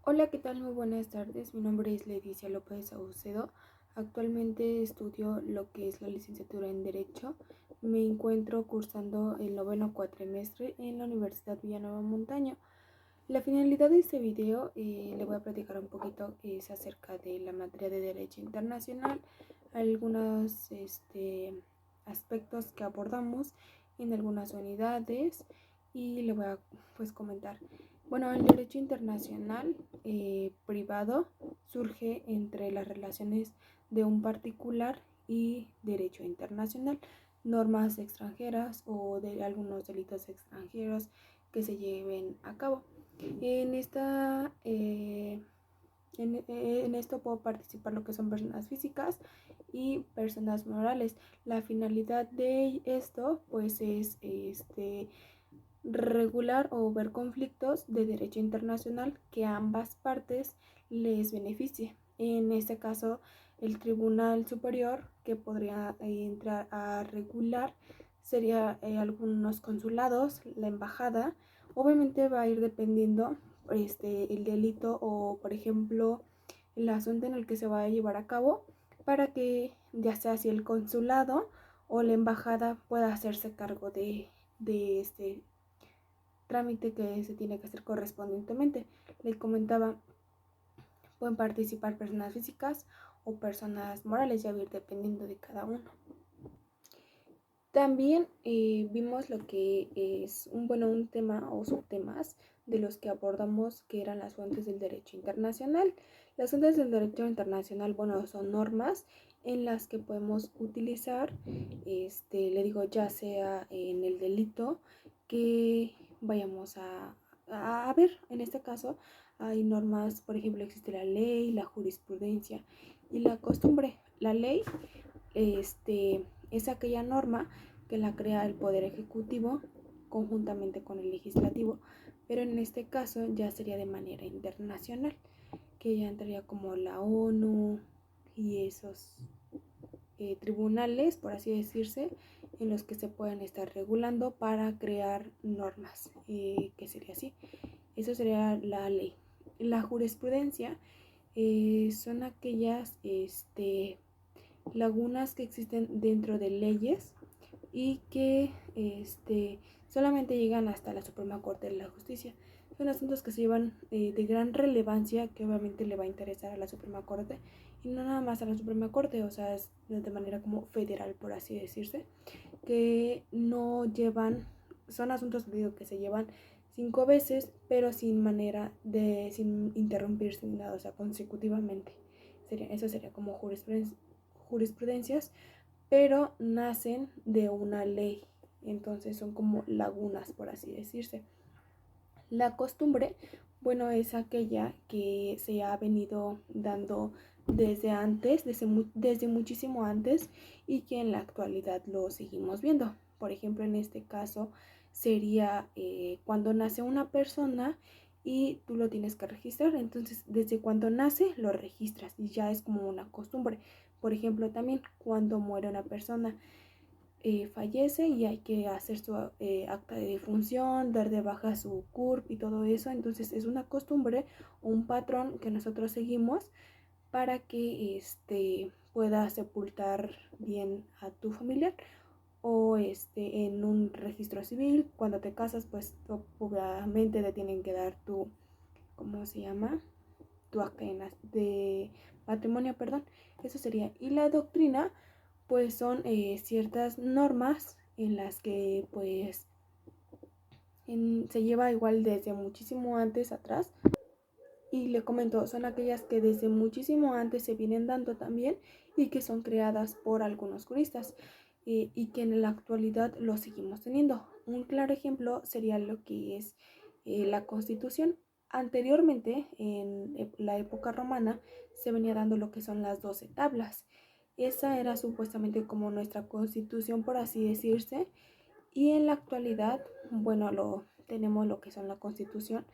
Hola, ¿qué tal? Muy buenas tardes. Mi nombre es Leticia López Saucedo. Actualmente estudio lo que es la licenciatura en Derecho. Me encuentro cursando el noveno cuatrimestre en la Universidad Villanueva Montaño. La finalidad de este video, le voy a platicar un poquito, es acerca de la materia de Derecho Internacional, algunos aspectos que abordamos en algunas unidades y le voy a comentar. Bueno, el derecho internacional privado surge entre las relaciones de un particular y derecho internacional, normas extranjeras o de algunos delitos extranjeros que se lleven a cabo. En esto puedo participar lo que son personas físicas y personas morales. La finalidad de esto pues es regular o ver conflictos de derecho internacional que a ambas partes les beneficie. En este caso, el Tribunal Superior que podría entrar a regular sería algunos consulados, la embajada. Obviamente va a ir dependiendo el delito o, por ejemplo, el asunto en el que se va a llevar a cabo, para que ya sea si el consulado o la embajada pueda hacerse cargo de este trámite que se tiene que hacer correspondientemente. Les comentaba, pueden participar personas físicas o personas morales, ya ir dependiendo de cada uno. También vimos lo que es un tema o subtemas de los que abordamos, que eran las fuentes del derecho internacional. Las fuentes del derecho internacional, son normas en las que podemos utilizar, ya sea en el delito que vayamos a ver. En este caso hay normas, por ejemplo, existe la ley, la jurisprudencia y la costumbre. La ley es aquella norma que la crea el Poder Ejecutivo conjuntamente con el Legislativo, pero en este caso ya sería de manera internacional, que ya entraría como la ONU y esos tribunales, por así decirse, en los que se pueden estar regulando para crear normas, que sería así. Eso sería la ley. La jurisprudencia son aquellas lagunas que existen dentro de leyes y que solamente llegan hasta la Suprema Corte de la Justicia. Son asuntos que se llevan de gran relevancia, que obviamente le va a interesar a la Suprema Corte, y no nada más a la Suprema Corte, o sea, es de manera como federal, por así decirse, que no llevan, son asuntos que se llevan 5 veces, pero sin interrumpirse ni nada, o sea, consecutivamente. Eso sería como jurisprudencias, pero nacen de una ley, entonces son como lagunas, por así decirse. La costumbre, es aquella que se ha venido dando desde antes, desde muchísimo antes, y que en la actualidad lo seguimos viendo. Por ejemplo, en este caso sería cuando nace una persona y tú lo tienes que registrar. Entonces, desde cuando nace lo registras y ya es como una costumbre. Por ejemplo, también cuando muere una persona, fallece y hay que hacer su acta de defunción, dar de baja su CURP y todo eso. Entonces es una costumbre o un patrón que nosotros seguimos para que pueda sepultar bien a tu familiar, o en un registro civil. Cuando te casas, pues obviamente te tienen que dar tu, ¿cómo se llama? Tu acta de matrimonio, perdón. Eso sería. Y la doctrina, pues son ciertas normas en las que pues se lleva igual desde muchísimo antes atrás. Y le comento, son aquellas que desde muchísimo antes se vienen dando también, y que son creadas por algunos juristas, y que en la actualidad lo seguimos teniendo. Un claro ejemplo sería lo que es la Constitución. Anteriormente, en la época romana, se venía dando lo que son las 12 tablas. Esa era supuestamente como nuestra Constitución, por así decirse, y en la actualidad, tenemos lo que son la Constitución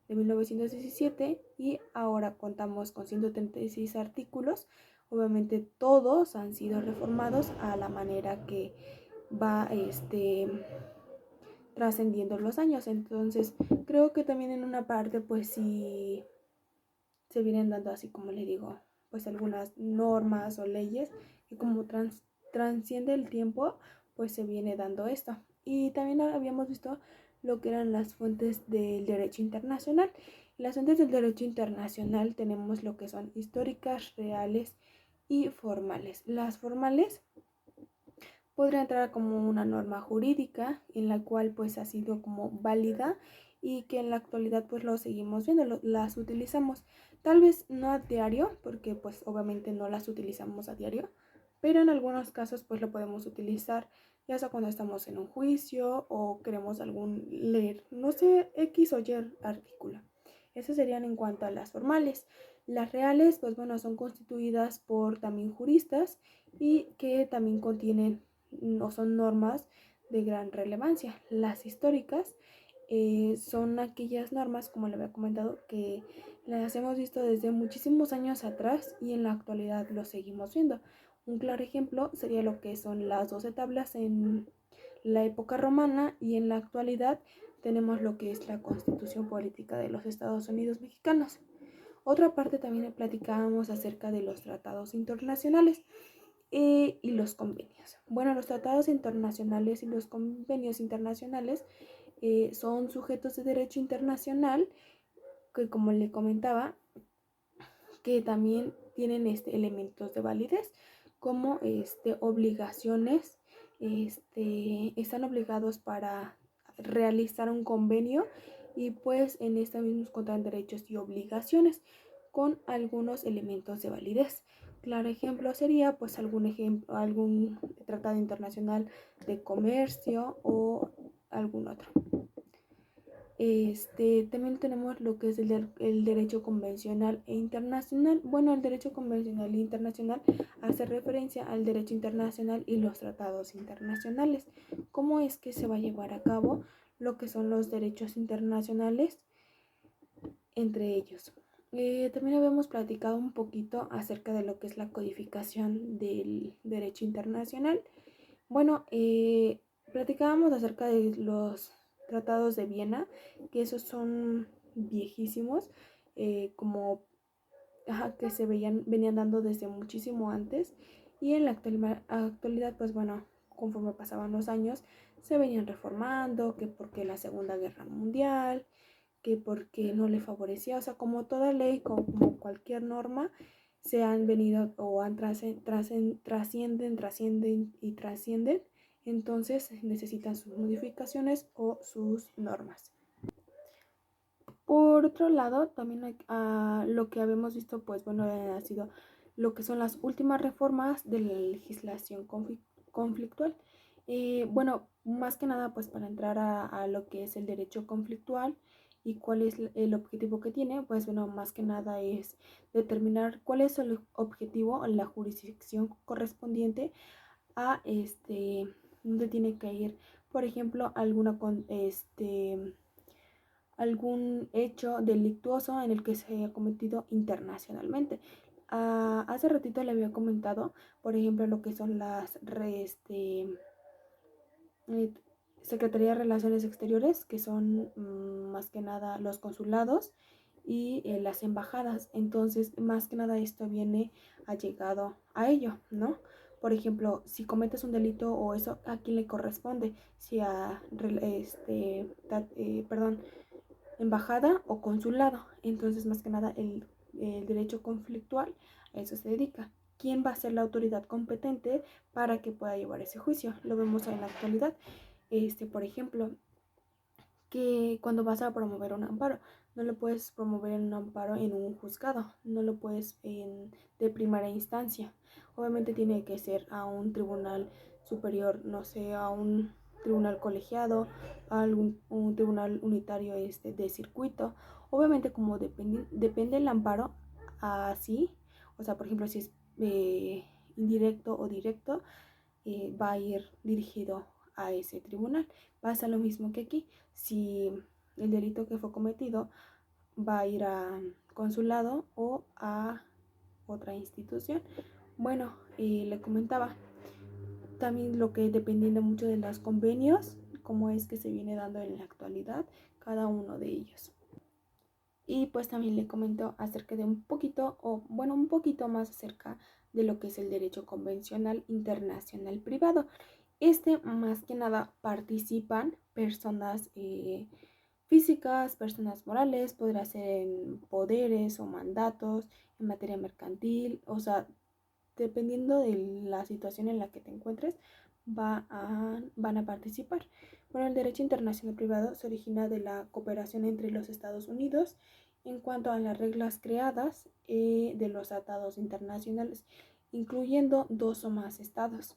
de 1917, y ahora contamos con 136 artículos. Obviamente todos han sido reformados a la manera que va trascendiendo los años. Entonces creo que también en una parte pues sí se vienen dando, así como le digo, pues algunas normas o leyes que como transciende el tiempo, pues se viene dando esto. Y también habíamos visto lo que eran las fuentes del derecho internacional. Las fuentes del derecho internacional tenemos lo que son históricas, reales y formales. Las formales podría entrar como una norma jurídica en la cual pues ha sido como válida y que en la actualidad pues lo seguimos viendo, las utilizamos. Tal vez no a diario, porque pues obviamente no las utilizamos a diario, pero en algunos casos pues lo podemos utilizar, ya sea cuando estamos en un juicio o queremos leer, no sé, X o Y artículo. Esas serían en cuanto a las formales. Las reales, pues bueno, son constituidas por también juristas y que también contienen o son normas de gran relevancia. Las históricas son aquellas normas, como le había comentado, que las hemos visto desde muchísimos años atrás y en la actualidad lo seguimos viendo. Un claro ejemplo sería lo que son las 12 tablas en la época romana y en la actualidad tenemos lo que es la Constitución Política de los Estados Unidos Mexicanos. Otra parte también platicábamos acerca de los tratados internacionales y los convenios. Bueno, los tratados internacionales y los convenios internacionales son sujetos de derecho internacional que, como le comentaba, que también tienen elementos de validez como obligaciones, están obligados para realizar un convenio y pues en esta mismos contan derechos y obligaciones con algunos elementos de validez. Claro ejemplo sería pues algún tratado internacional de comercio o algún otro. También tenemos lo que es el derecho convencional e internacional. Bueno, el derecho convencional e internacional hace referencia al derecho internacional y los tratados internacionales. ¿Cómo es que se va a llevar a cabo lo que son los derechos internacionales entre ellos? También habíamos platicado un poquito acerca de lo que es la codificación del derecho internacional. Bueno, platicábamos acerca de los tratados de Viena, que esos son viejísimos, como que venían dando desde muchísimo antes y en la actualidad, pues bueno, conforme pasaban los años, se venían reformando, que porque la Segunda Guerra Mundial, que porque no le favorecía, o sea, como toda ley, como cualquier norma, se han venido o han trascienden y trascienden, entonces necesitan sus modificaciones o sus normas. Por otro lado, también lo que habíamos visto, pues bueno, ha sido lo que son las últimas reformas de la legislación conflictual. Bueno, más que nada, pues para entrar a lo que es el derecho conflictual y cuál es el objetivo que tiene, pues bueno, más que nada es determinar cuál es el objetivo, la jurisdicción correspondiente a donde tiene que ir, por ejemplo, algún hecho delictuoso en el que se haya cometido internacionalmente. Hace ratito le había comentado, por ejemplo, lo que son las Secretaría de Relaciones Exteriores, que son más que nada los consulados y las embajadas. Entonces, más que nada esto viene allegado a ello, ¿no? Por ejemplo, si cometes un delito o eso, ¿a quién le corresponde? Si embajada o consulado. Entonces, más que nada, el derecho conflictual a eso se dedica. ¿Quién va a ser la autoridad competente para que pueda llevar ese juicio? Lo vemos en la actualidad. Por ejemplo, que cuando vas a promover un amparo, no lo puedes promover en un amparo en un juzgado, no lo puedes de primera instancia. Obviamente tiene que ser a un tribunal superior, no sé, a un tribunal colegiado, a un tribunal unitario de circuito. Obviamente como depende el amparo, así, o sea, por ejemplo, si es indirecto o directo, va a ir dirigido a ese tribunal. Pasa lo mismo que aquí, si el delito que fue cometido va a ir a consulado o a otra institución. Bueno, le comentaba también lo que dependiendo mucho de los convenios, cómo es que se viene dando en la actualidad cada uno de ellos. Y pues también le comento acerca de un poquito, o bueno, un poquito más acerca de lo que es el derecho convencional internacional privado. Más que nada participan personas físicas, personas morales, podrá ser en poderes o mandatos, en materia mercantil, o sea, dependiendo de la situación en la que te encuentres, van a participar. Bueno, el derecho internacional privado se origina de la cooperación entre los Estados Unidos en cuanto a las reglas creadas de los tratados internacionales, incluyendo dos o más estados.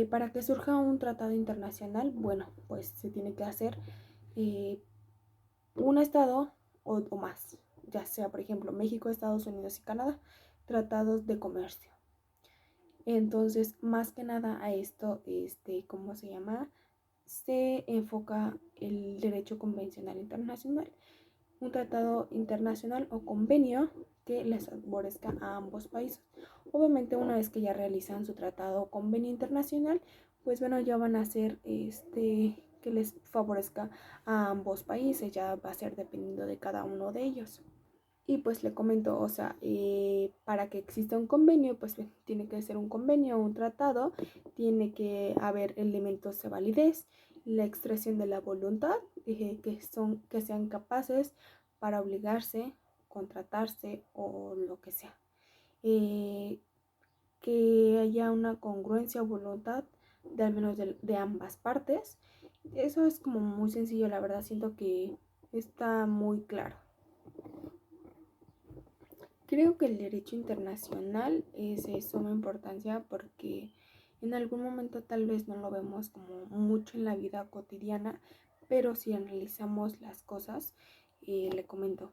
Para que surja un tratado internacional, bueno, pues se tiene que hacer eh, un estado o más, ya sea por ejemplo México, Estados Unidos y Canadá, tratados de comercio. Entonces, más que nada a esto, ¿cómo se llama? Se enfoca el derecho convencional internacional, un tratado internacional o convenio que les favorezca a ambos países. Obviamente, una vez que ya realizan su tratado o convenio internacional, pues bueno, ya van a hacer que les favorezca a ambos países, ya va a ser dependiendo de cada uno de ellos. Y pues le comento, o sea, para que exista un convenio, pues tiene que ser un convenio, un tratado, tiene que haber elementos de validez, la expresión de la voluntad, que sean capaces para obligarse, contratarse o lo que sea. Eh, que haya una congruencia o voluntad de al menos de ambas partes. Eso es como muy sencillo, la verdad, siento que está muy claro. Creo que el derecho internacional es de suma importancia porque en algún momento tal vez no lo vemos como mucho en la vida cotidiana, pero si analizamos las cosas, le comento,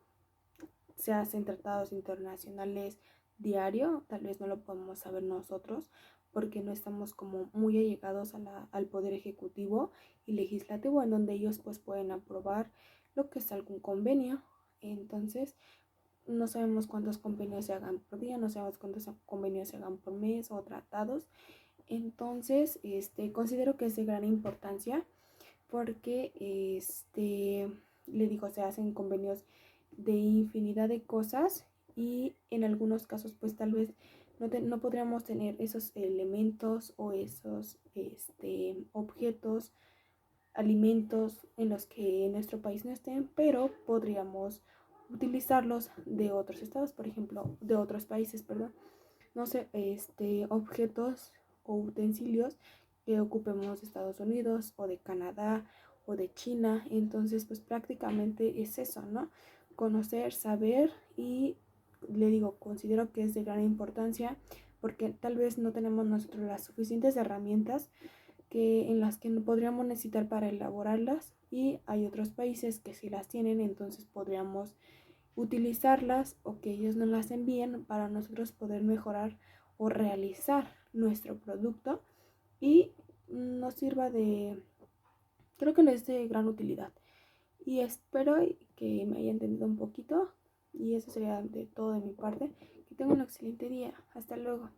se hacen tratados internacionales diario, tal vez no lo podemos saber nosotros porque no estamos como muy allegados al poder ejecutivo y legislativo en donde ellos pues pueden aprobar lo que es algún convenio. Entonces, no sabemos cuántos convenios se hagan por día, no sabemos cuántos convenios se hagan por mes o tratados. Entonces, considero que es de gran importancia porque, le digo, se hacen convenios de infinidad de cosas y en algunos casos, pues tal vez no podríamos tener esos elementos o esos objetos, alimentos en los que en nuestro país no estén, pero podríamos utilizarlos de otros estados, por ejemplo, de otros países, perdón. No sé, objetos o utensilios que ocupemos de Estados Unidos o de Canadá o de China. Entonces, pues prácticamente es eso, ¿no? Conocer, saber y le digo, considero que es de gran importancia porque tal vez no tenemos nosotros las suficientes herramientas en las que podríamos necesitar para elaborarlas y hay otros países que sí las tienen, entonces podríamos utilizarlas o que ellos nos las envíen para nosotros poder mejorar o realizar nuestro producto y nos sirva creo que no es de gran utilidad. Y espero que me haya entendido un poquito y eso sería de todo de mi parte. Que tengan un excelente día. Hasta luego.